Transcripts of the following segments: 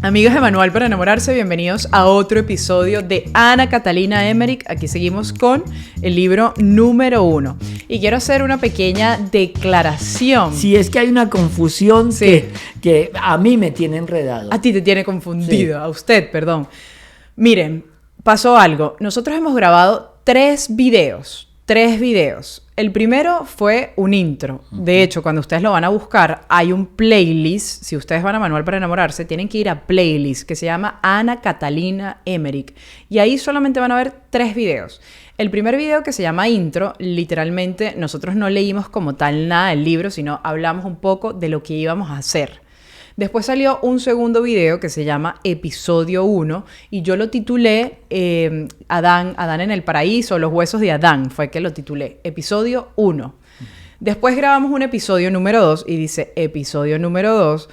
Amigos de Manual para Enamorarse, bienvenidos a otro episodio de Ana Catalina Emmerich. Aquí seguimos con el libro número 1. Y quiero hacer una pequeña declaración. Si es que hay una confusión que a mí me tiene enredado. A ti te tiene confundido, a usted, perdón. Miren, pasó algo. Nosotros hemos grabado 3 videos. El primero fue un intro. De hecho, cuando ustedes lo van a buscar, hay un playlist. Si ustedes van a Manual para Enamorarse, tienen que ir a playlist que se llama Ana Catalina Emmerich. Y ahí solamente van a ver 3 videos. El primer video, que se llama intro, literalmente nosotros no leímos como tal nada del libro, sino hablamos un poco de lo que íbamos a hacer. Después salió un segundo video que se llama Episodio 1 y yo lo titulé Adán en el paraíso, los huesos de Adán, fue que lo titulé, Episodio 1. Después grabamos un episodio número 2 y dice Episodio número 2,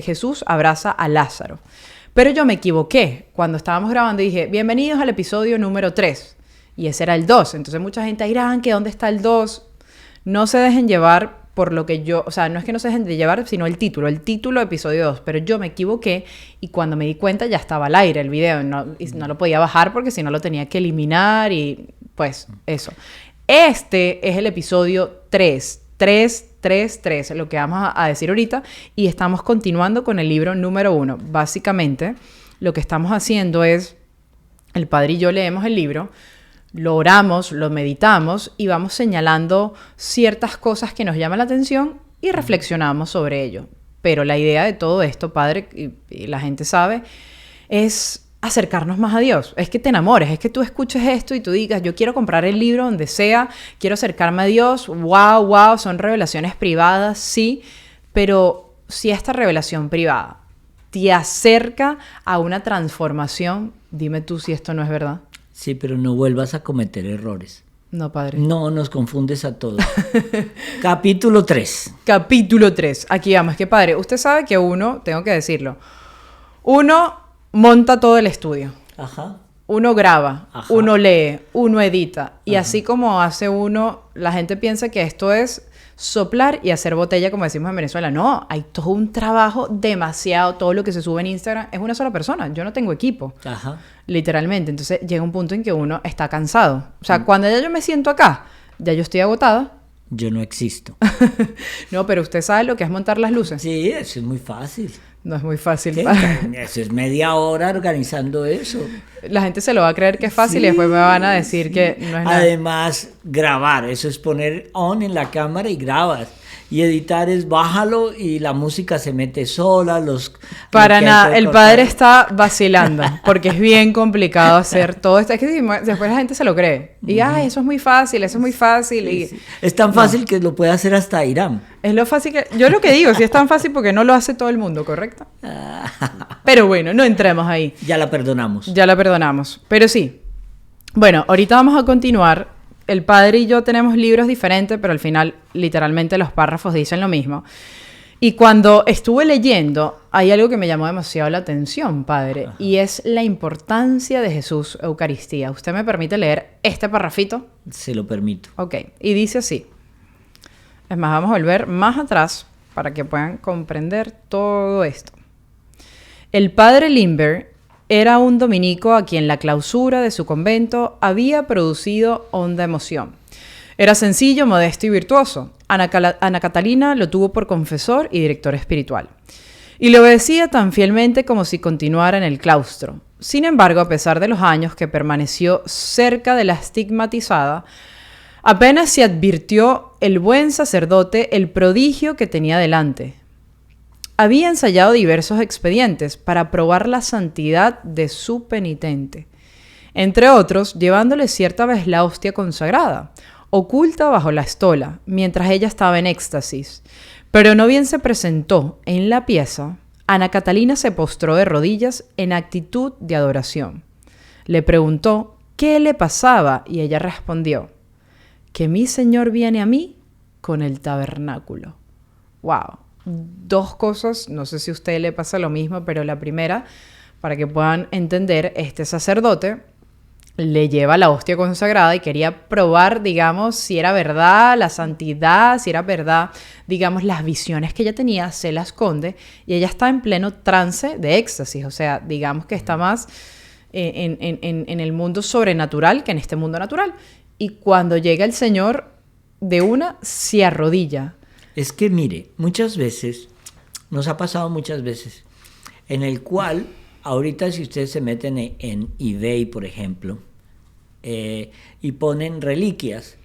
Jesús abraza a Lázaro. Pero yo me equivoqué cuando estábamos grabando y dije, bienvenidos al episodio número 3. Y ese era el 2. Entonces mucha gente dirá, ¿que dónde está el 2? No se dejen llevar por lo que yo, o sea, no es que no se dejen de llevar, sino el título episodio 2, pero yo me equivoqué y cuando me di cuenta ya estaba al aire el video, y no lo podía bajar porque si no lo tenía que eliminar y pues eso. Este es el episodio 3, lo que vamos a decir ahorita, y estamos continuando con el libro número 1. Básicamente, lo que estamos haciendo es, el padre y yo leemos el libro, lo oramos, lo meditamos y vamos señalando ciertas cosas que nos llaman la atención y reflexionamos sobre ello. Pero la idea de todo esto, padre, y la gente sabe, es acercarnos más a Dios. Es que te enamores, es que tú escuches esto y tú digas, yo quiero comprar el libro donde sea, quiero acercarme a Dios, wow, son revelaciones privadas, sí, pero si esta revelación privada te acerca a una transformación, dime tú si esto no es verdad. Sí, pero no vuelvas a cometer errores. No, padre. No, nos confundes a todos. Capítulo 3. Capítulo 3. Aquí vamos. Es que, padre, usted sabe que uno, tengo que decirlo, uno monta todo el estudio. Ajá. Uno graba, Ajá. Uno lee, uno edita. Y Ajá. así como hace uno, la gente piensa que esto es soplar y hacer botella, como decimos en Venezuela. No, hay todo un trabajo demasiado. Todo lo que se sube en Instagram es una sola persona. Yo no tengo equipo. Ajá. Literalmente. Entonces llega un punto en que uno está cansado. O sea, cuando ya yo me siento acá, ya yo estoy agotada. Yo no existo. No, pero usted sabe lo que es montar las luces. Sí, eso es muy fácil. No es muy fácil. Eso es media hora organizando eso. La gente se lo va a creer que es fácil y después me van a decir que no es nada. Además, grabar, eso es poner on en la cámara y grabas. Y editar es bájalo y la música se mete sola. Para nada, el padre está vacilando porque es bien complicado hacer todo esto. Es que después la gente se lo cree. Y eso es muy fácil, eso es muy fácil. Sí, y sí. Es tan fácil que lo puede hacer hasta Irán. Es lo fácil que... Yo lo que digo, si es tan fácil porque no lo hace todo el mundo, ¿correcto? Pero bueno, no entremos ahí. Ya la perdonamos. Ya la perdonamos. Pero sí. Bueno, ahorita vamos a continuar. El padre y yo tenemos libros diferentes, pero al final, literalmente, los párrafos dicen lo mismo. Y cuando estuve leyendo, hay algo que me llamó demasiado la atención, padre, Ajá. y es la importancia de Jesús Eucaristía. ¿Usted me permite leer este párrafito? Se lo permito. Ok, y dice así. Es más, vamos a volver más atrás para que puedan comprender todo esto. El padre Limber era un dominico a quien la clausura de su convento había producido honda emoción. Era sencillo, modesto y virtuoso. Ana Catalina lo tuvo por confesor y director espiritual. Y le obedecía tan fielmente como si continuara en el claustro. Sin embargo, a pesar de los años que permaneció cerca de la estigmatizada, apenas se advirtió el buen sacerdote el prodigio que tenía delante. Había ensayado diversos expedientes para probar la santidad de su penitente, entre otros llevándole cierta vez la hostia consagrada, oculta bajo la estola, mientras ella estaba en éxtasis. Pero no bien se presentó en la pieza, Ana Catalina se postró de rodillas en actitud de adoración. Le preguntó qué le pasaba y ella respondió, que mi Señor viene a mí con el tabernáculo. ¡Wow! 2 cosas, no sé si a usted le pasa lo mismo, pero la primera, para que puedan entender, este sacerdote le lleva la hostia consagrada y quería probar, digamos, si era verdad la santidad, si era verdad, digamos, las visiones que ella tenía, se las esconde y ella está en pleno trance de éxtasis, o sea, digamos que está más en el mundo sobrenatural que en este mundo natural. Y cuando llega el Señor, de una se arrodilla. Es que mire, muchas veces, nos ha pasado muchas veces, en el cual, ahorita si ustedes se meten en eBay, por ejemplo, y ponen reliquias,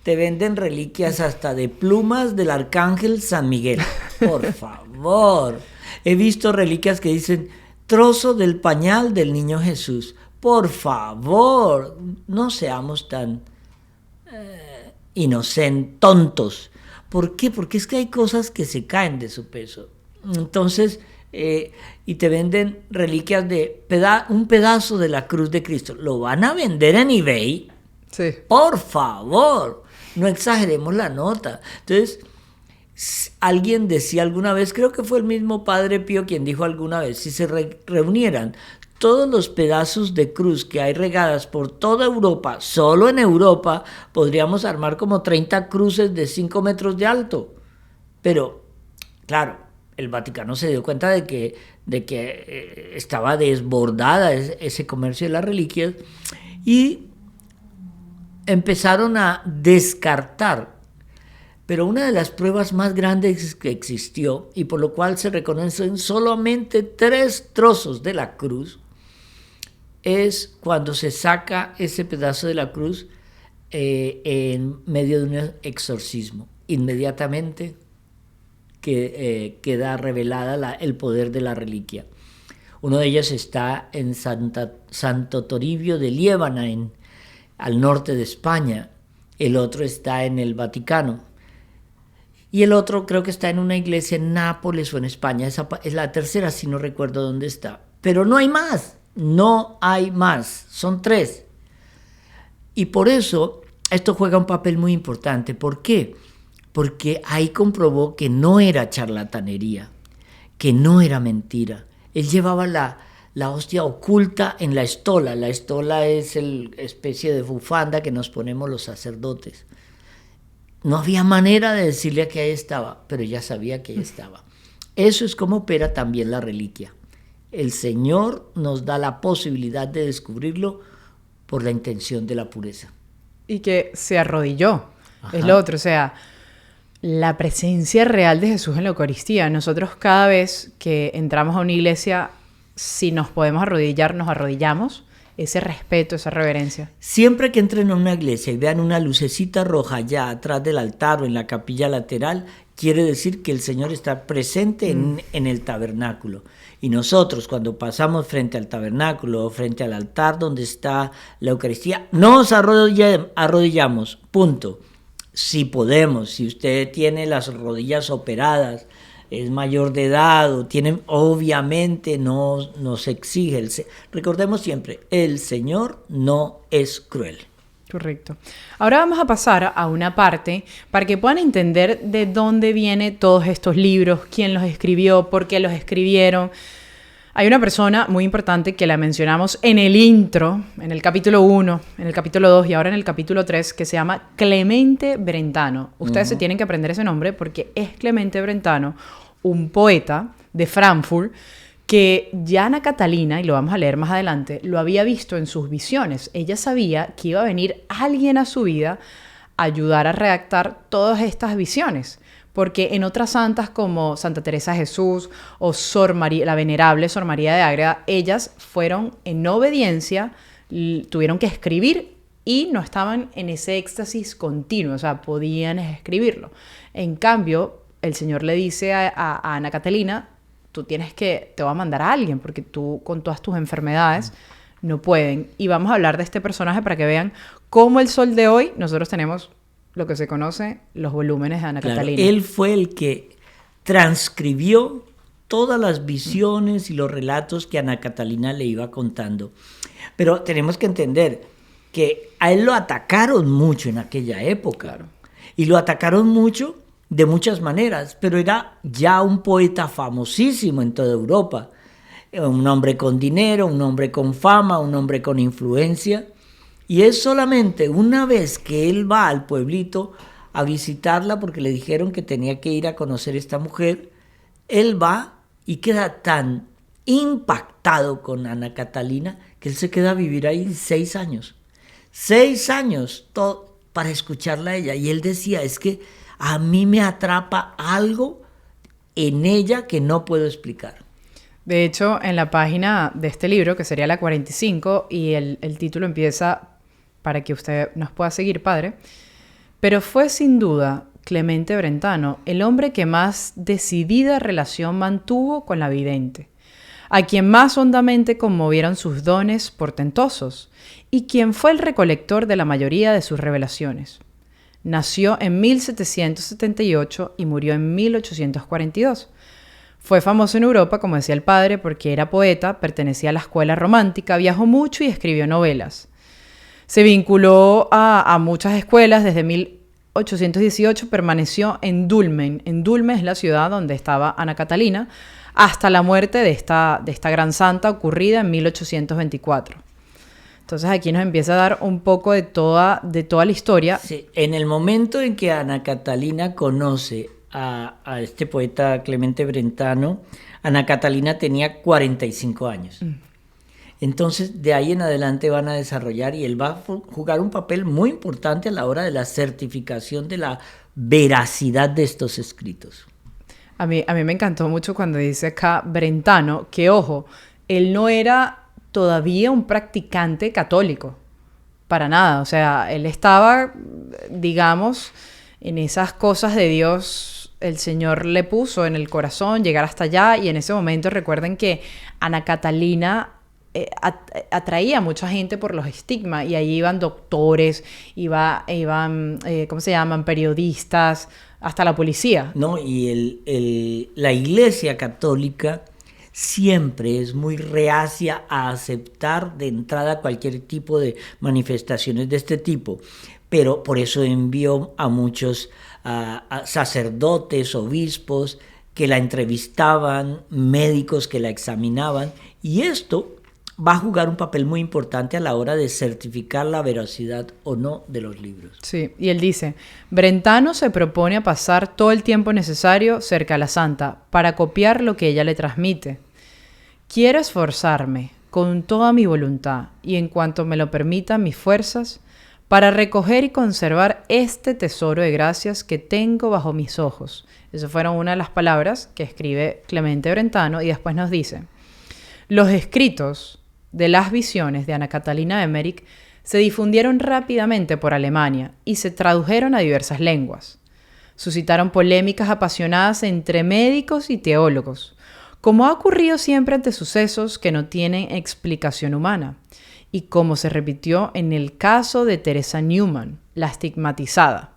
te venden reliquias hasta de plumas del arcángel San Miguel. Por favor. He visto reliquias que dicen trozo del pañal del niño Jesús. Por favor, no seamos tan inocentes, tontos. ¿Por qué? Porque es que hay cosas que se caen de su peso. Entonces, y te venden reliquias de un pedazo de la cruz de Cristo. ¿Lo van a vender en eBay? Sí. Por favor, no exageremos la nota. Entonces, alguien decía alguna vez, creo que fue el mismo Padre Pío quien dijo alguna vez, si se reunieran todos los pedazos de cruz que hay regadas por toda Europa, solo en Europa, podríamos armar como 30 cruces de 5 metros de alto. Pero, claro, el Vaticano se dio cuenta de que estaba desbordada ese comercio de las reliquias y empezaron a descartar. Pero una de las pruebas más grandes que existió y por lo cual se reconocen solamente 3 trozos de la cruz es cuando se saca ese pedazo de la cruz en medio de un exorcismo. Inmediatamente queda revelada el poder de la reliquia. Uno de ellos está en Santo Toribio de Liébana, al norte de España. El otro está en el Vaticano. Y el otro creo que está en una iglesia en Nápoles o en España. Esa es la tercera, si no recuerdo dónde está. Pero no hay más. No hay más. Son 3. Y por eso esto juega un papel muy importante. ¿Por qué? Porque ahí comprobó que no era charlatanería, que no era mentira. Él llevaba la hostia oculta en la estola. La estola es la especie de bufanda que nos ponemos los sacerdotes. No había manera de decirle que ahí estaba, pero ya sabía que ahí estaba. Eso es como opera también la reliquia. El Señor nos da la posibilidad de descubrirlo por la intención de la pureza. Y que se arrodilló. Ajá. Es lo otro, o sea, la presencia real de Jesús en la Eucaristía. Nosotros cada vez que entramos a una iglesia, si nos podemos arrodillar, nos arrodillamos. Ese respeto, esa reverencia. Siempre que entren a una iglesia y vean una lucecita roja allá atrás del altar o en la capilla lateral, quiere decir que el Señor está presente en el tabernáculo. Y nosotros cuando pasamos frente al tabernáculo o frente al altar donde está la Eucaristía, nos arrodillamos, punto. Si podemos, si usted tiene las rodillas operadas, es mayor de edad o tiene, obviamente no nos exige. Recordemos siempre, el Señor no es cruel. Correcto. Ahora vamos a pasar a una parte para que puedan entender de dónde vienen todos estos libros, quién los escribió, por qué los escribieron. Hay una persona muy importante que la mencionamos en el intro, en el capítulo 1, en el capítulo 2 y ahora en el capítulo 3, que se llama Clemente Brentano. Ustedes se tienen que aprender ese nombre porque es Clemente Brentano, un poeta de Frankfurt, que ya Ana Catalina, y lo vamos a leer más adelante, lo había visto en sus visiones. Ella sabía que iba a venir alguien a su vida a ayudar a redactar todas estas visiones. Porque en otras santas como Santa Teresa de Jesús o Sor María, la venerable Sor María de Ágreda, ellas fueron en obediencia, tuvieron que escribir y no estaban en ese éxtasis continuo, o sea, podían escribirlo. En cambio, el Señor le dice a Ana Catalina, te voy a mandar a alguien porque tú con todas tus enfermedades no pueden. Y vamos a hablar de este personaje para que vean cómo el sol de hoy nosotros tenemos lo que se conoce los volúmenes de Ana Catalina. Él fue el que transcribió todas las visiones y los relatos que Ana Catalina le iba contando. Pero tenemos que entender que a él lo atacaron mucho en aquella época. Claro. Y lo atacaron mucho de muchas maneras, pero era ya un poeta famosísimo en toda Europa. Un hombre con dinero, un hombre con fama, un hombre con influencia. Y es solamente una vez que él va al pueblito a visitarla porque le dijeron que tenía que ir a conocer a esta mujer, él va y queda tan impactado con Ana Catalina que él se queda a vivir ahí 6 años. 6 años para escucharla a ella. Y él decía, es que a mí me atrapa algo en ella que no puedo explicar. De hecho, en la página de este libro, que sería la 45, y el título empieza para que usted nos pueda seguir, padre, pero fue sin duda Clemente Brentano el hombre que más decidida relación mantuvo con la vidente, a quien más hondamente conmovieron sus dones portentosos, y quien fue el recolector de la mayoría de sus revelaciones. Nació en 1778 y murió en 1842. Fue famoso en Europa, como decía el padre, porque era poeta, pertenecía a la escuela romántica, viajó mucho y escribió novelas. Se vinculó a muchas escuelas. Desde 1818 permaneció en Dulmen. En Dulmen es la ciudad donde estaba Ana Catalina, hasta la muerte de esta gran santa ocurrida en 1824. Entonces aquí nos empieza a dar un poco de toda la historia. Sí, en el momento en que Ana Catalina conoce a este poeta Clemente Brentano, Ana Catalina tenía 45 años. Entonces, de ahí en adelante van a desarrollar y él va a jugar un papel muy importante a la hora de la certificación de la veracidad de estos escritos. A mí me encantó mucho cuando dice acá Brentano, que ojo, él no era todavía un practicante católico, para nada. O sea, él estaba, digamos, en esas cosas de Dios, el Señor le puso en el corazón llegar hasta allá, y en ese momento recuerden que Ana Catalina atraía a mucha gente por los estigmas, y ahí iban doctores, iban ¿cómo se llaman? Periodistas, hasta la policía. No, y la Iglesia Católica siempre es muy reacia a aceptar de entrada cualquier tipo de manifestaciones de este tipo, pero por eso envió a muchos a sacerdotes, obispos que la entrevistaban, médicos que la examinaban, y esto va a jugar un papel muy importante a la hora de certificar la veracidad o no de los libros. Sí, y él dice, Brentano se propone a pasar todo el tiempo necesario cerca a la santa para copiar lo que ella le transmite. Quiero esforzarme con toda mi voluntad y en cuanto me lo permitan mis fuerzas para recoger y conservar este tesoro de gracias que tengo bajo mis ojos. Esas fueron una de las palabras que escribe Clemente Brentano, y después nos dice, los escritos de las visiones de Ana Catalina Emmerich se difundieron rápidamente por Alemania y se tradujeron a diversas lenguas. Suscitaron polémicas apasionadas entre médicos y teólogos, como ha ocurrido siempre ante sucesos que no tienen explicación humana, y como se repitió en el caso de Teresa Newman, la estigmatizada.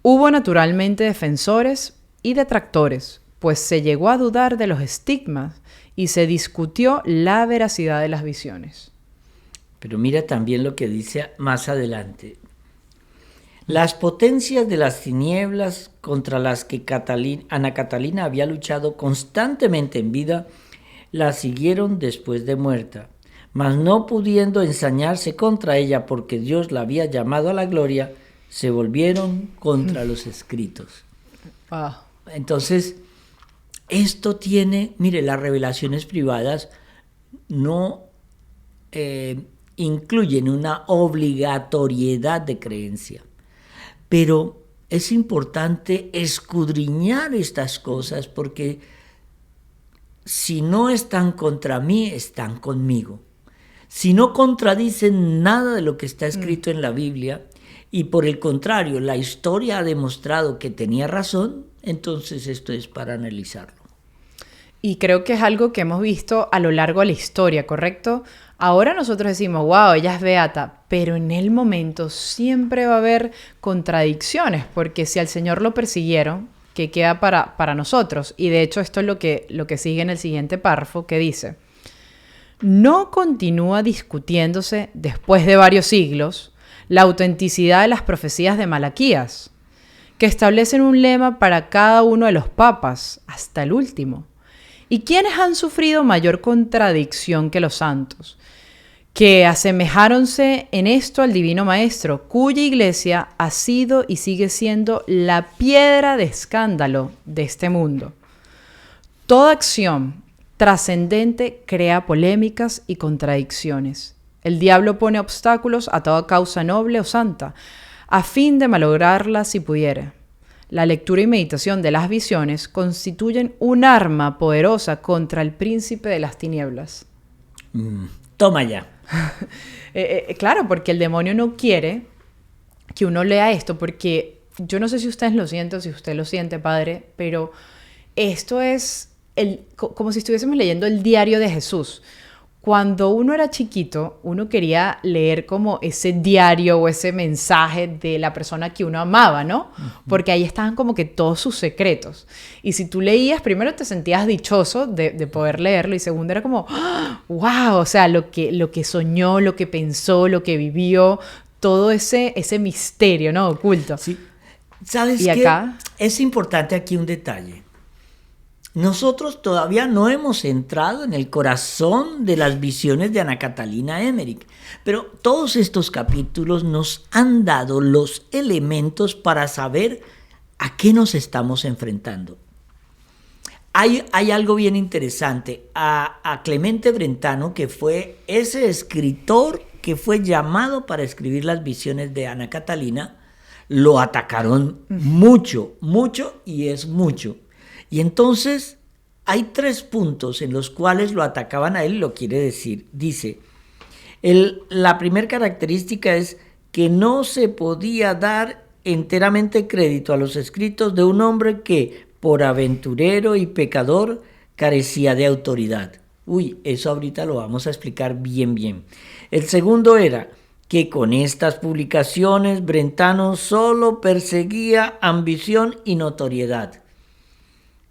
Hubo naturalmente defensores y detractores, pues se llegó a dudar de los estigmas y se discutió la veracidad de las visiones. Pero mira también lo que dice más adelante. Las potencias de las tinieblas contra las que Ana Catalina había luchado constantemente en vida, la siguieron después de muerta, mas no pudiendo ensañarse contra ella porque Dios la había llamado a la gloria, se volvieron contra los escritos. Wow. Entonces, esto tiene, mire, las revelaciones privadas no incluyen una obligatoriedad de creencia, pero es importante escudriñar estas cosas porque si no están contra mí, están conmigo. Si no contradicen nada de lo que está escrito en la Biblia y por el contrario, la historia ha demostrado que tenía razón, entonces esto es para analizarlo. Y creo que es algo que hemos visto a lo largo de la historia, ¿correcto? Ahora nosotros decimos, wow, ella es beata, pero en el momento siempre va a haber contradicciones, porque si al Señor lo persiguieron, ¿qué queda para nosotros? Y de hecho esto es lo que sigue en el siguiente párrafo, que dice, no continúa discutiéndose después de varios siglos la autenticidad de las profecías de Malaquías, que establecen un lema para cada uno de los papas, hasta el último. ¿Y quiénes han sufrido mayor contradicción que los santos? que asemejáronse en esto al Divino Maestro, cuya iglesia ha sido y sigue siendo la piedra de escándalo de este mundo. Toda acción trascendente crea polémicas y contradicciones. El diablo pone obstáculos a toda causa noble o santa, a fin de malograrla si pudiere. La lectura y meditación de las visiones constituyen un arma poderosa contra el príncipe de las tinieblas. Toma ya. Claro, porque el demonio no quiere que uno lea esto, porque yo no sé si ustedes lo sienten, si usted lo siente, padre, pero esto es como si estuviésemos leyendo el diario de Jesús. Cuando uno era chiquito, uno quería leer como ese diario o ese mensaje de la persona que uno amaba, ¿no? Porque ahí estaban como que todos sus secretos. Y si tú leías, primero te sentías dichoso de poder leerlo, y segundo era como, ¡wow! O sea, lo que soñó, lo que pensó, lo que vivió, todo ese misterio, ¿no? Oculto. Sí. ¿Sabes y qué? Acá Es importante aquí un detalle. Nosotros todavía no hemos entrado en el corazón de las visiones de Ana Catalina Emmerich, pero todos estos capítulos nos han dado los elementos para saber a qué nos estamos enfrentando. Hay algo bien interesante. A Clemente Brentano, que fue ese escritor que fue llamado para escribir las visiones de Ana Catalina, lo atacaron mucho, y es mucho. Y entonces hay 3 puntos en los cuales lo atacaban a él, lo quiere decir. Dice, la primera característica es que no se podía dar enteramente crédito a los escritos de un hombre que, por aventurero y pecador, carecía de autoridad. Eso ahorita lo vamos a explicar bien. El segundo era que con estas publicaciones Brentano solo perseguía ambición y notoriedad.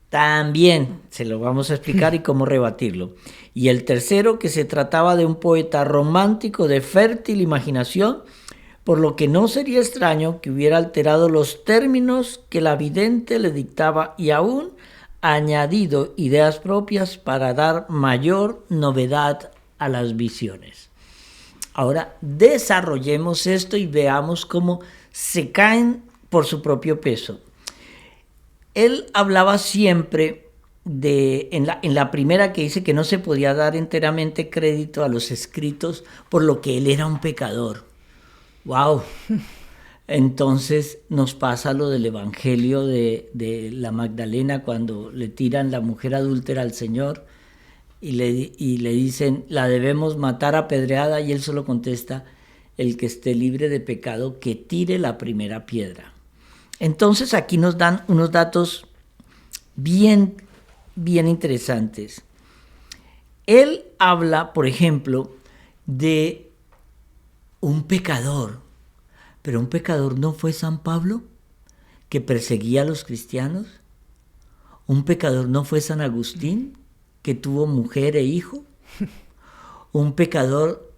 También se lo vamos a explicar y cómo rebatirlo. Y el tercero, que se trataba de un poeta romántico de fértil imaginación, por lo que no sería extraño que hubiera alterado los términos que la vidente le dictaba y aún añadido ideas propias para dar mayor novedad a las visiones. Ahora desarrollemos esto y veamos cómo se caen por su propio peso. Él hablaba siempre en la primera, que dice que no se podía dar enteramente crédito a los escritos, por lo que él era un pecador. ¡Wow! Entonces nos pasa lo del Evangelio de la Magdalena, cuando le tiran la mujer adúltera al Señor y le dicen, la debemos matar apedreada, y él solo contesta, el que esté libre de pecado, que tire la primera piedra. Entonces aquí nos dan unos datos bien interesantes. Él habla, por ejemplo, de un pecador, pero un pecador no fue San Pablo, que perseguía a los cristianos. Un pecador no fue San Agustín, que tuvo mujer e hijo. Un pecador,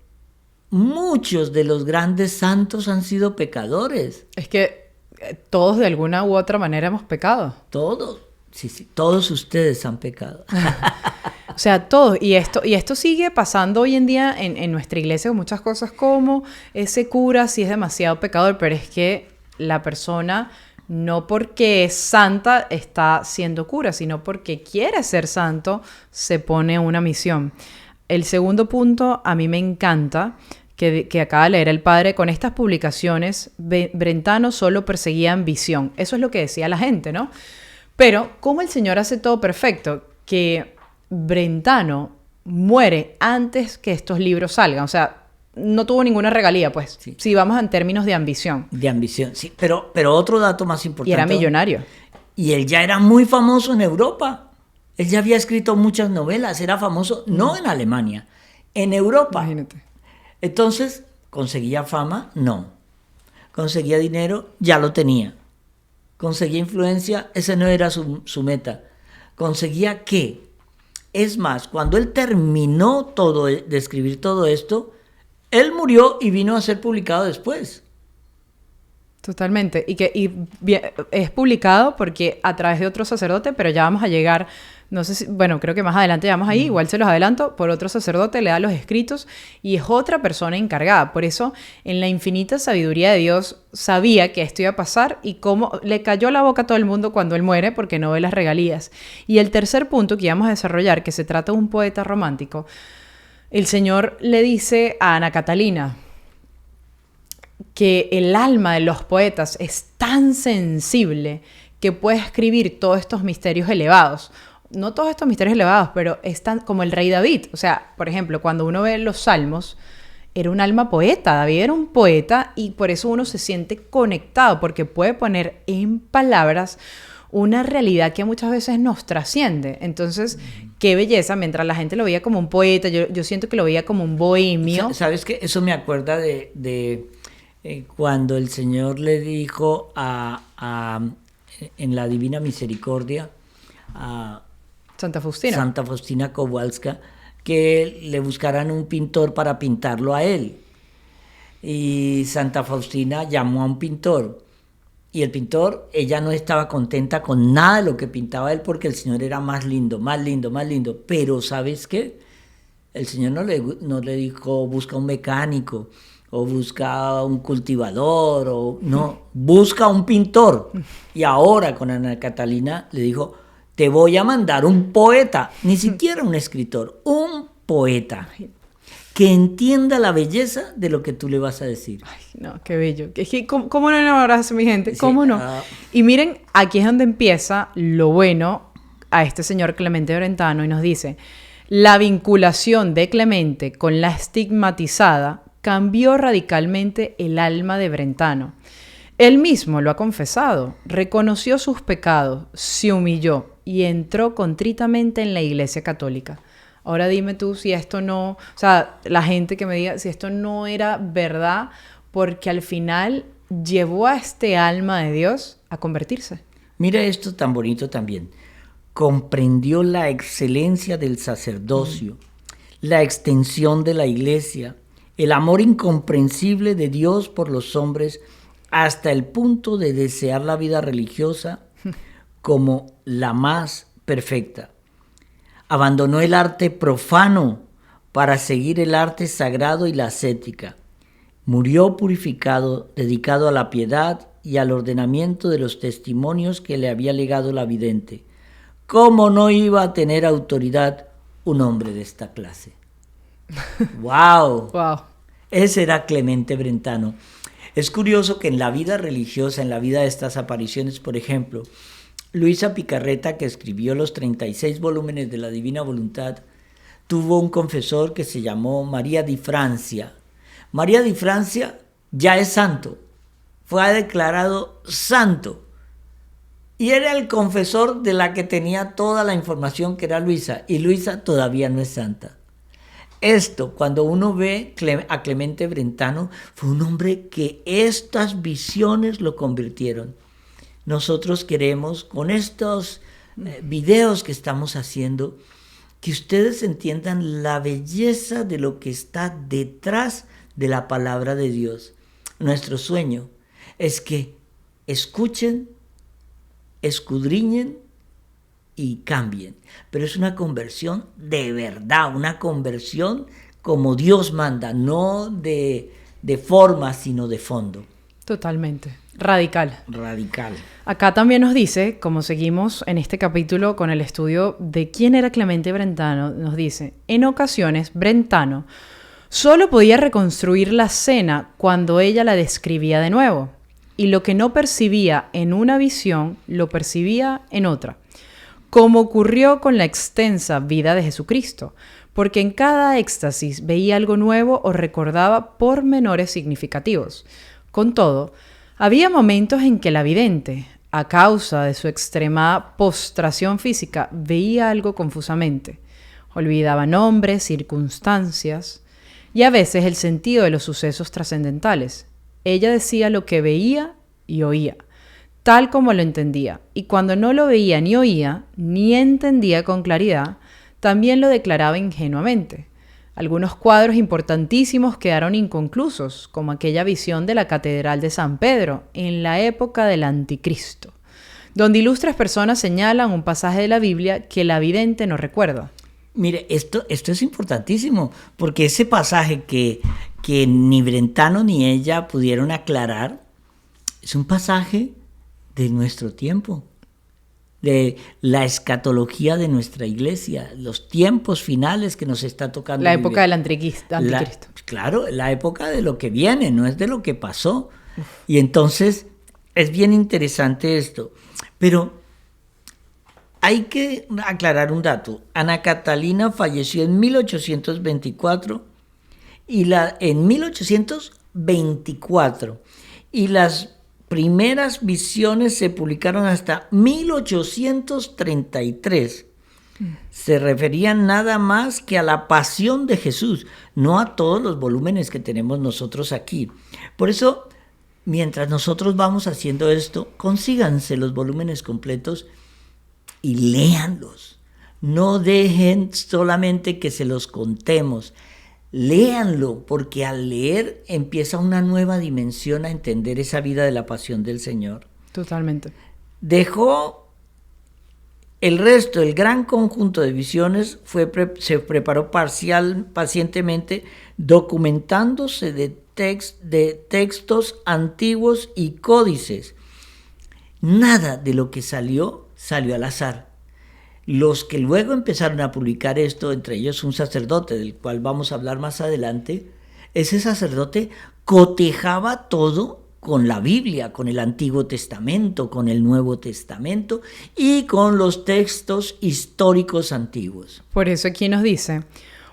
muchos de los grandes santos han sido pecadores. es que todos de alguna u otra manera hemos pecado. Todos, sí, todos ustedes han pecado. O sea, todos. Y esto sigue pasando hoy en día en nuestra iglesia con muchas cosas, como ese cura sí es demasiado pecador, pero es que la persona, no porque es santa está siendo cura, sino porque quiere ser santo, se pone una misión. El segundo punto a mí me encanta, que acaba de leer el padre. Con estas publicaciones, Brentano solo perseguía ambición. Eso es lo que decía la gente, ¿no? Pero, ¿cómo el Señor hace todo perfecto? Que Brentano muere antes que estos libros salgan. O sea, no tuvo ninguna regalía, pues. Sí. Si vamos en términos de ambición. De ambición, sí. Pero otro dato más importante. Y era millonario. Y él ya era muy famoso en Europa. Él ya había escrito muchas novelas. Era famoso, no en Alemania, en Europa. Imagínate. Entonces, ¿conseguía fama? No. ¿Conseguía dinero? Ya lo tenía. ¿Conseguía influencia? Ese no era su meta. ¿Conseguía qué? Es más, cuando él terminó de escribir todo esto, él murió y vino a ser publicado después. Totalmente. Y es publicado porque a través de otro sacerdote, pero ya vamos a llegar No sé si, bueno, creo que más adelante vamos ahí, igual se los adelanto, por otro sacerdote le da los escritos y es otra persona encargada. Por eso, en la infinita sabiduría de Dios, sabía que esto iba a pasar y cómo le cayó la boca a todo el mundo cuando él muere porque no ve las regalías. Y el tercer punto que íbamos a desarrollar, que se trata de un poeta romántico, el Señor le dice a Ana Catalina que el alma de los poetas es tan sensible que puede escribir todos estos misterios elevados. No todos estos misterios elevados, pero es tan como el rey David. O sea, por ejemplo, cuando uno ve los salmos, era un alma poeta. David era un poeta y por eso uno se siente conectado, porque puede poner en palabras una realidad que muchas veces nos trasciende. Entonces, qué belleza. Mientras la gente lo veía como un poeta, yo siento que lo veía como un bohemio. ¿Sabes qué? Eso me acuerda de cuando el Señor le dijo en la Divina Misericordia a Santa Faustina Kowalska que le buscaran un pintor para pintarlo a él. Y Santa Faustina llamó a un pintor. Y el pintor, ella no estaba contenta con nada de lo que pintaba él porque el Señor era más lindo, más lindo, más lindo. Pero ¿sabes qué? El Señor no le dijo busca un mecánico o busca un cultivador, no, busca un pintor. Y ahora con Ana Catalina le dijo, te voy a mandar un poeta, ni siquiera un escritor, un poeta, que entienda la belleza de lo que tú le vas a decir. Ay, no, qué bello. Es que, ¿cómo no enamorarse, mi gente? ¿Cómo Sí, no? Y miren, aquí es donde empieza lo bueno a este señor Clemente Brentano y nos dice, la vinculación de Clemente con la estigmatizada cambió radicalmente el alma de Brentano. Él mismo lo ha confesado, reconoció sus pecados, se humilló y entró contritamente en la Iglesia Católica. Ahora dime tú si esto no, o sea, la gente que me diga si esto no era verdad, porque al final llevó a este alma de Dios a convertirse. Mira esto tan bonito también. Comprendió la excelencia del sacerdocio, la extensión de la iglesia, el amor incomprensible de Dios por los hombres, hasta el punto de desear la vida religiosa como la más perfecta. Abandonó el arte profano para seguir el arte sagrado y la ascética. Murió purificado, dedicado a la piedad y al ordenamiento de los testimonios que le había legado la vidente. ¿Cómo no iba a tener autoridad un hombre de esta clase? ¡Wow! ¡Wow! Ese era Clemente Brentano. Es curioso que en la vida religiosa, en la vida de estas apariciones, por ejemplo, Luisa Picarreta, que escribió los 36 volúmenes de la Divina Voluntad, tuvo un confesor que se llamó María di Francia. María di Francia ya es santo, fue declarado santo. Y era el confesor de la que tenía toda la información, que era Luisa, y Luisa todavía no es santa. Esto, cuando uno ve a Clemente Brentano, fue un hombre que estas visiones lo convirtieron. Nosotros queremos, con estos videos que estamos haciendo, que ustedes entiendan la belleza de lo que está detrás de la palabra de Dios. Nuestro sueño es que escuchen, escudriñen y cambien. Pero es una conversión de verdad, una conversión como Dios manda, no de forma, sino de fondo. Totalmente. Radical. Radical. Acá también nos dice, como seguimos en este capítulo con el estudio de quién era Clemente Brentano, nos dice, en ocasiones Brentano solo podía reconstruir la escena cuando ella la describía de nuevo, y lo que no percibía en una visión, lo percibía en otra, como ocurrió con la extensa vida de Jesucristo, porque en cada éxtasis veía algo nuevo o recordaba pormenores significativos. Con todo, había momentos en que la vidente, a causa de su extremada postración física, veía algo confusamente. Olvidaba nombres, circunstancias y a veces el sentido de los sucesos trascendentales. Ella decía lo que veía y oía, tal como lo entendía, y cuando no lo veía ni oía, ni entendía con claridad, también lo declaraba ingenuamente. Algunos cuadros importantísimos quedaron inconclusos, como aquella visión de la Catedral de San Pedro en la época del Anticristo. donde ilustres personas señalan un pasaje de la Biblia que la vidente no recuerda. Mire, esto es importantísimo, porque ese pasaje que ni Brentano ni ella pudieron aclarar, es un pasaje de nuestro tiempo, de la escatología de nuestra iglesia, los tiempos finales que nos está tocando La vivir. época del anticristo. Claro, la época de lo que viene, no es de lo que pasó. Y entonces es bien interesante esto. Pero hay que aclarar un dato. Ana Catalina falleció en 1824 en 1824 y las primeras visiones se publicaron hasta 1833. Se referían nada más que a la pasión de Jesús, no a todos los volúmenes que tenemos nosotros aquí. Por eso, mientras nosotros vamos haciendo esto, consíganse los volúmenes completos y léanlos. No dejen solamente que se los contemos. Léanlo, porque al leer empieza una nueva dimensión a entender esa vida de la pasión del Señor. Totalmente. Dejó el resto, el gran conjunto de visiones, se preparó pacientemente, documentándose de textos antiguos y códices. Nada de lo que salió al azar. Los que luego empezaron a publicar esto, entre ellos un sacerdote del cual vamos a hablar más adelante, ese sacerdote cotejaba todo con la Biblia, con el Antiguo Testamento, con el Nuevo Testamento y con los textos históricos antiguos. Por eso aquí nos dice,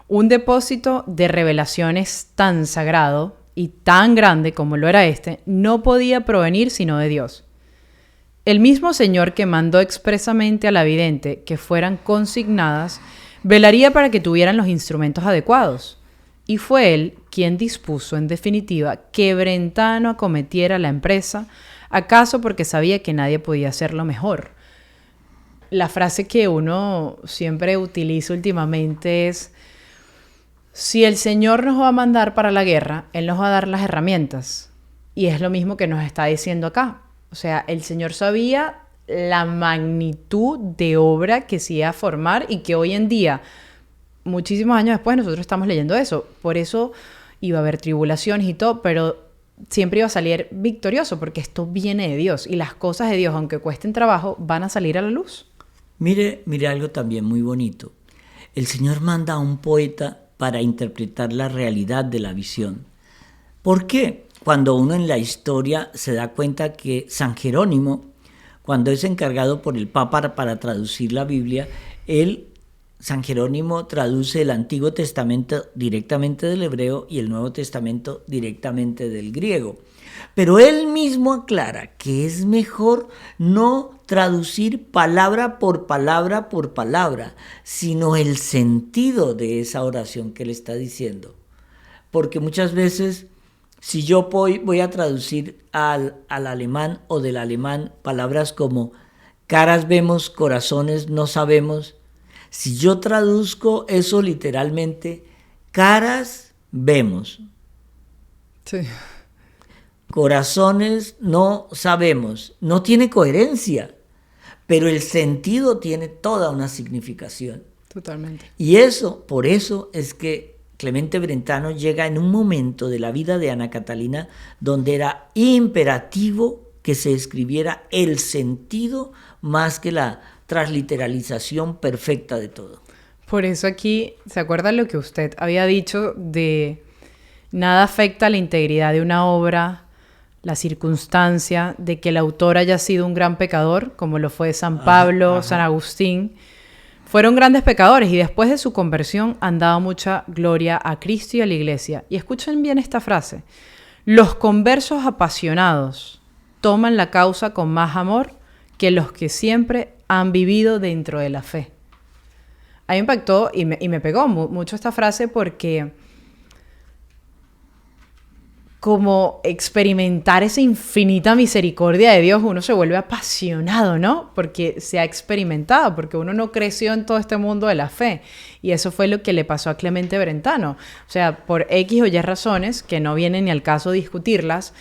un depósito de revelaciones tan sagrado y tan grande como lo era este, no podía provenir sino de Dios. El mismo Señor que mandó expresamente a la vidente que fueran consignadas, velaría para que tuvieran los instrumentos adecuados. Y fue Él quien dispuso, en definitiva, que Brentano acometiera la empresa, acaso porque sabía que nadie podía hacerlo mejor. La frase que uno siempre utiliza últimamente es, si el Señor nos va a mandar para la guerra, Él nos va a dar las herramientas. Y es lo mismo que nos está diciendo acá. O sea, el Señor sabía la magnitud de obra que se iba a formar y que hoy en día, muchísimos años después, nosotros estamos leyendo eso. Por eso iba a haber tribulaciones y todo, pero siempre iba a salir victorioso porque esto viene de Dios. Y las cosas de Dios, aunque cuesten trabajo, van a salir a la luz. Mire algo también muy bonito. El Señor manda a un poeta para interpretar la realidad de la visión. ¿Por qué? Cuando uno en la historia se da cuenta que San Jerónimo, cuando es encargado por el Papa para traducir la Biblia, San Jerónimo traduce el Antiguo Testamento directamente del hebreo y el Nuevo Testamento directamente del griego. Pero él mismo aclara que es mejor no traducir palabra por palabra, sino el sentido de esa oración que él está diciendo. Porque muchas veces, si yo voy a traducir al alemán o del alemán palabras como caras vemos, corazones no sabemos, si yo traduzco eso literalmente, caras vemos, Sí. corazones no sabemos, no tiene coherencia, pero el sentido tiene toda una significación. Totalmente. Y por eso es que Clemente Brentano llega en un momento de la vida de Ana Catalina donde era imperativo que se escribiera el sentido más que la transliteralización perfecta de todo. Por eso aquí, ¿se acuerda lo que usted había dicho de nada afecta la integridad de una obra, la circunstancia de que el autor haya sido un gran pecador, como lo fue San Pablo, San Agustín? Fueron grandes pecadores y después de su conversión han dado mucha gloria a Cristo y a la Iglesia. Y escuchen bien esta frase. Los conversos apasionados toman la causa con más amor que los que siempre han vivido dentro de la fe. A mí me impactó y me pegó mucho esta frase porque como experimentar esa infinita misericordia de Dios, uno se vuelve apasionado, ¿no? Porque se ha experimentado, porque uno no creció en todo este mundo de la fe. Y eso fue lo que le pasó a Clemente Brentano. O sea, por X o Y razones, que no viene ni al caso discutirlas,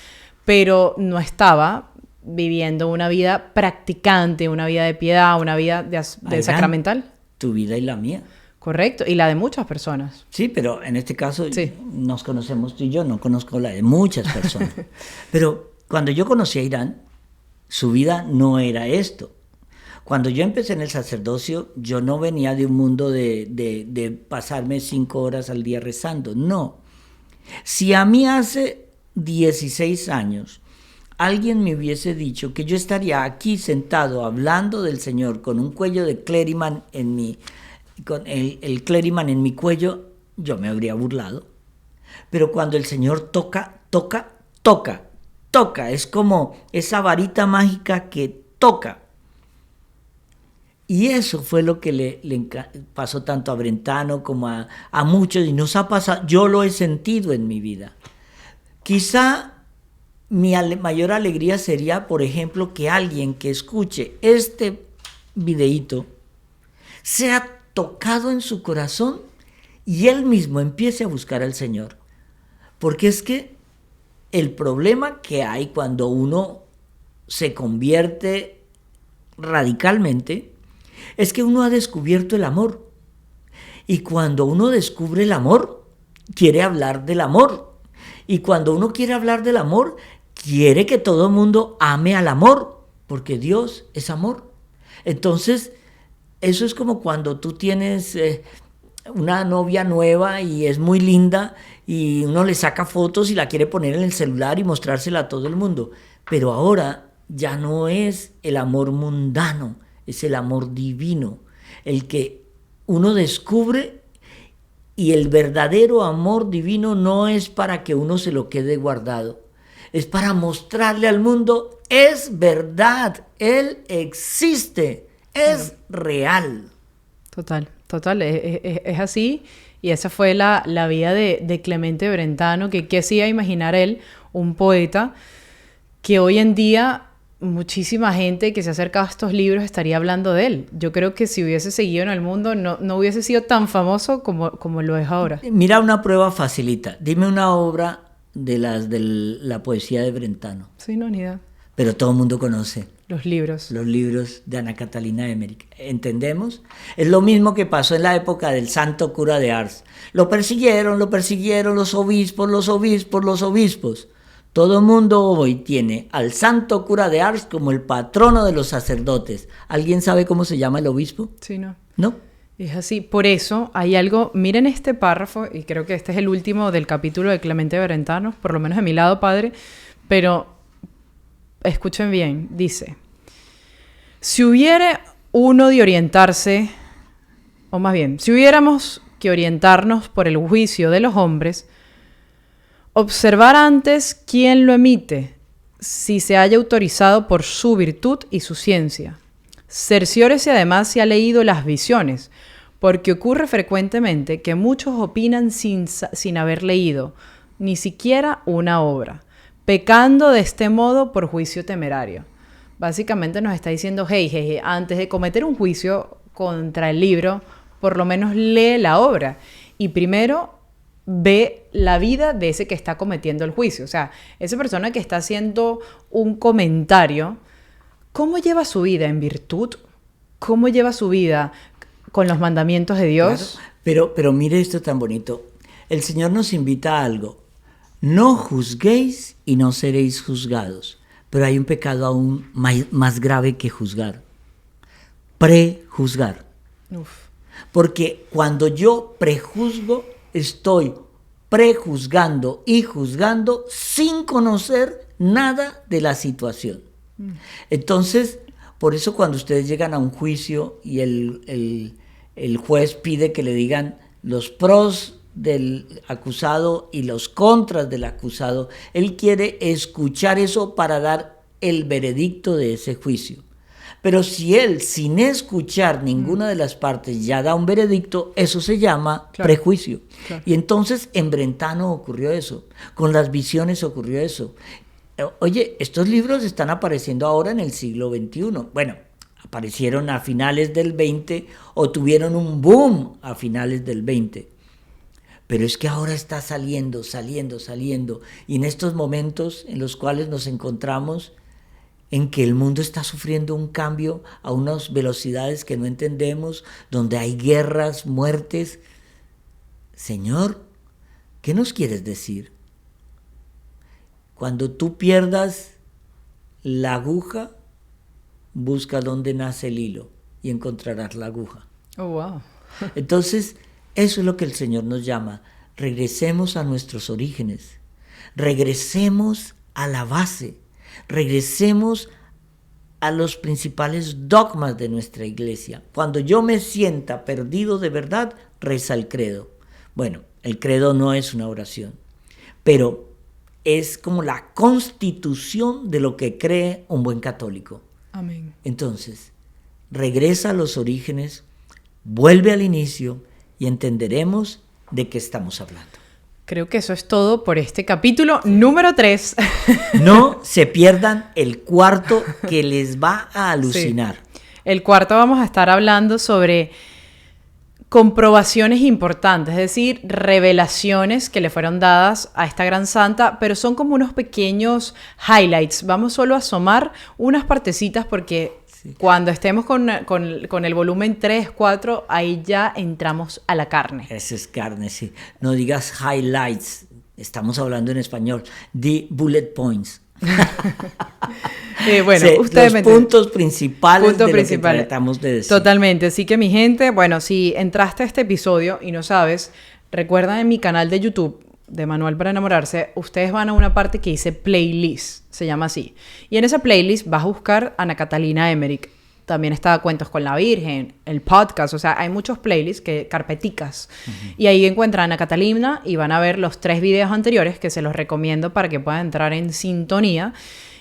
pero no estaba viviendo una vida practicante, una vida de piedad, una vida de sacramental. Tu vida y la mía. Correcto, y la de muchas personas. Sí, pero en este caso sí. Nos conocemos tú y yo, no conozco la de muchas personas. Pero cuando yo conocí a Irán, su vida no era esto. Cuando yo empecé en el sacerdocio, yo no venía de un mundo de pasarme 5 horas al día rezando, no. Si a mí hace 16 años alguien me hubiese dicho que yo estaría aquí sentado hablando del Señor con un cuello de clériman en mi... con el clériman en mi cuello, yo me habría burlado. Pero cuando el Señor toca, es como esa varita mágica que toca. Y eso fue lo que le pasó tanto a Brentano como a muchos, y nos ha pasado, yo lo he sentido en mi vida. Quizá mi mayor alegría sería, por ejemplo, que alguien que escuche este videíto sea tocado en su corazón y él mismo empiece a buscar al Señor. Porque es que el problema que hay cuando uno se convierte radicalmente es que uno ha descubierto el amor. Y cuando uno descubre el amor, quiere hablar del amor. Y cuando uno quiere hablar del amor, quiere que todo el mundo ame al amor, porque Dios es amor. Entonces, eso es como cuando tú tienes una novia nueva y es muy linda y uno le saca fotos y la quiere poner en el celular y mostrársela a todo el mundo. Pero ahora ya no es el amor mundano, es el amor divino, el que uno descubre, y el verdadero amor divino no es para que uno se lo quede guardado, es para mostrarle al mundo, es verdad, Él existe. Es real. Total, es así. Y esa fue la vida de Clemente Brentano, que qué hacía imaginar él, un poeta, que hoy en día muchísima gente que se acerca a estos libros estaría hablando de él. Yo creo que si hubiese seguido en el mundo no hubiese sido tan famoso como lo es ahora. Mira, una prueba facilita. Dime una obra de la poesía de Brentano. Sí, no, ni idea. Pero todo el mundo conoce. Los libros de Ana Catalina Emmerich. ¿Entendemos? Es lo mismo que pasó en la época del santo cura de Ars. Lo persiguieron los obispos. Todo el mundo hoy tiene al santo cura de Ars como el patrono de los sacerdotes. ¿Alguien sabe cómo se llama el obispo? Sí, no. ¿No? Es así. Por eso hay algo... Miren este párrafo, y creo que este es el último del capítulo de Clemente Brentano, por lo menos de mi lado, padre, pero... Escuchen bien, dice: si hubiera uno de orientarse, o más bien, si hubiéramos que orientarnos por el juicio de los hombres, observar antes quién lo emite, si se haya autorizado por su virtud y su ciencia. Cerciórese además si ha leído las visiones, porque ocurre frecuentemente que muchos opinan sin haber leído ni siquiera una obra, pecando de este modo por juicio temerario. Básicamente nos está diciendo, hey, antes de cometer un juicio contra el libro, por lo menos lee la obra. Y primero ve la vida de ese que está cometiendo el juicio. O sea, esa persona que está haciendo un comentario, ¿cómo lleva su vida en virtud? ¿Cómo lleva su vida con los mandamientos de Dios? Claro, pero mire esto tan bonito. El Señor nos invita a algo. No juzguéis y no seréis juzgados. Pero hay un pecado aún más grave que juzgar. Prejuzgar. Uf. Porque cuando yo prejuzgo, estoy prejuzgando y juzgando sin conocer nada de la situación. Entonces, por eso cuando ustedes llegan a un juicio y el juez pide que le digan los pros del acusado y los contras del acusado, él quiere escuchar eso para dar el veredicto de ese juicio. Pero si él, sin escuchar ninguna de las partes, ya da un veredicto, eso se llama prejuicio. Claro. Y entonces en Brentano ocurrió eso, con las visiones ocurrió eso. Oye, estos libros están apareciendo ahora en el siglo XXI. Bueno, aparecieron a finales del XX o tuvieron un boom a finales del XX. Pero es que ahora está saliendo. Y en estos momentos en los cuales nos encontramos, en que el mundo está sufriendo un cambio a unas velocidades que no entendemos, donde hay guerras, muertes. Señor, ¿qué nos quieres decir? Cuando tú pierdas la aguja, busca dónde nace el hilo y encontrarás la aguja. Oh, wow. Entonces, eso es lo que el Señor nos llama. Regresemos a nuestros orígenes, regresemos a la base, regresemos a los principales dogmas de nuestra iglesia. Cuando yo me sienta perdido de verdad, reza el credo. Bueno, el credo no es una oración, pero es como la constitución de lo que cree un buen católico. Amén. Entonces, regresa a los orígenes, vuelve al inicio y entenderemos de qué estamos hablando. Creo que eso es todo por este capítulo número 3. No se pierdan el cuarto, que les va a alucinar. Sí. El cuarto vamos a estar hablando sobre comprobaciones importantes, es decir, revelaciones que le fueron dadas a esta gran santa, pero son como unos pequeños highlights. Vamos solo a asomar unas partecitas porque cuando estemos con el volumen 3, 4, ahí ya entramos a la carne. Esa es carne, sí. No digas highlights, estamos hablando en español, de bullet points. Bueno, sí, ustedes los puntos principales de lo que tratamos de decir. Totalmente, así que mi gente, bueno, si entraste a este episodio y no sabes, recuerda en mi canal de YouTube de Manual para Enamorarse, ustedes van a una parte que dice playlist, se llama así. Y en esa playlist vas a buscar Ana Catalina Emmerich. También está Cuentos con la Virgen, el podcast, o sea, hay muchos playlists, carpeticas. Uh-huh. Y ahí encuentran a Ana Catalina y van a ver los 3 videos anteriores que se los recomiendo para que puedan entrar en sintonía.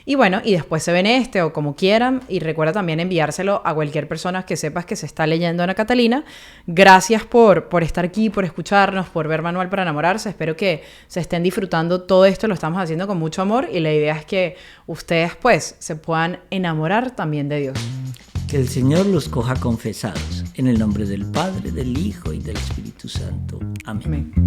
Y bueno, y después se ven este o como quieran. Y recuerda también enviárselo a cualquier persona que sepas que se está leyendo Ana Catalina. Gracias por estar aquí, por escucharnos, por ver Manual para Enamorarse. Espero que se estén disfrutando todo esto. Lo estamos haciendo con mucho amor. Y la idea es que ustedes pues se puedan enamorar también de Dios. Que el Señor los coja confesados. En el nombre del Padre, del Hijo y del Espíritu Santo. Amén. Amén.